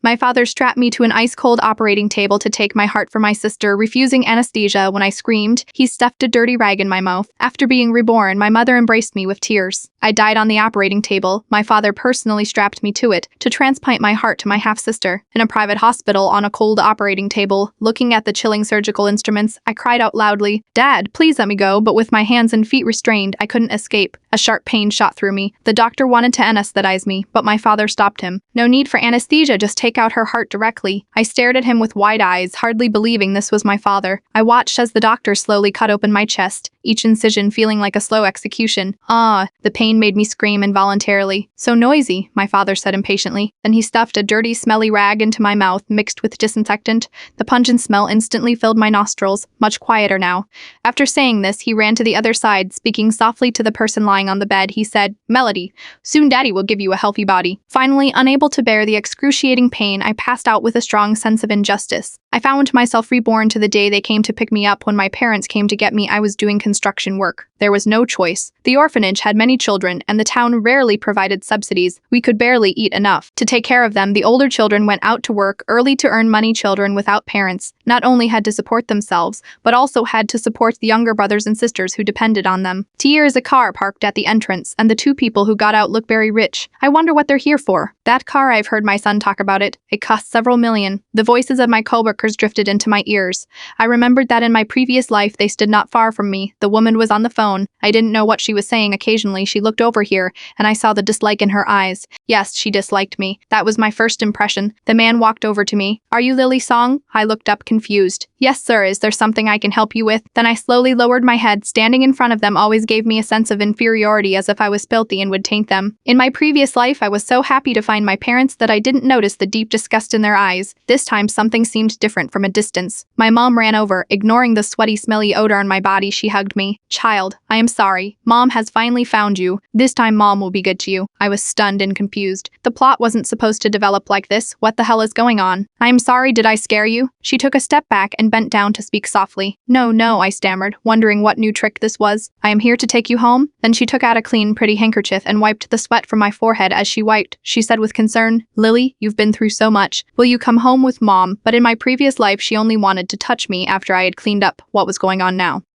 My father strapped me to an ice-cold operating table to take my heart from my sister, refusing anesthesia when I screamed. He stuffed a dirty rag in my mouth. After being reborn, my mother embraced me with tears. I died on the operating table. My father personally strapped me to it to transplant my heart to my half-sister. In a private hospital on a cold operating table, looking at the chilling surgical instruments, I cried out loudly, "Dad, please let me go," but with my hands and feet restrained, I couldn't escape. A sharp pain shot through me. The doctor wanted to anesthetize me, but my father stopped him. "No need for anesthesia, just take out her heart directly." I stared at him with wide eyes, hardly believing this was my father. I watched as the doctor slowly cut open my chest, each incision feeling like a slow execution. The pain made me scream involuntarily. "So noisy," my father said impatiently. Then he stuffed a dirty, smelly rag into my mouth, mixed with disinfectant. The pungent smell instantly filled my nostrils, much quieter now. After saying this, he ran to the other side, speaking softly to the person lying on the bed. He said, "Melody, soon Daddy will give you a healthy body." Finally, unable to bear the excruciating pain, I passed out with a strong sense of injustice. I found myself reborn to the day they came to pick me up. When my parents came to get me, I was doing construction work. There was no choice. The orphanage had many children, and the town rarely provided subsidies. We could barely eat enough to take care of them. The older children went out to work early to earn money. Children without parents not only had to support themselves, but also had to support the younger brothers and sisters who depended on them. Here is a car parked at the entrance, and the two people who got out look very rich. I wonder what they're here for. That car, I've heard my son talk about it. It cost several million. The voices of my coworkers drifted into my ears. I remembered that in my previous life they stood not far from me. The woman was on the phone. I didn't know what she was saying. Occasionally she looked over here, and I saw the dislike in her eyes. Yes, she disliked me. That was my first impression. The man walked over to me. "Are you Lily Song?" I looked up confused. "Yes, sir. Is there something I can help you with?" Then I slowly lowered my head. Standing in front of them always gave me a sense of inferiority, as if I was filthy and would taint them. In my previous life, I was so happy to find my parents that I didn't notice the deep disgust in their eyes. This time, something seemed different from a distance. My mom ran over. Ignoring the sweaty, smelly odor on my body, she hugged me. "Child, I am sorry. Mom has finally found you. This time, Mom will be good to you." I was stunned and confused. The plot wasn't supposed to develop like this. What the hell is going on? "I am sorry. Did I scare you?" She took a step back and bent down to speak softly. No, I stammered, wondering what new trick this was. "I am here to take you home." Then she took out a clean, pretty handkerchief and wiped the sweat from my forehead. As she wiped, she said with concern, "Lily, you've been through so much. Will you come home with Mom?" But in my previous life, she only wanted to touch me after I had cleaned up. What was going on now?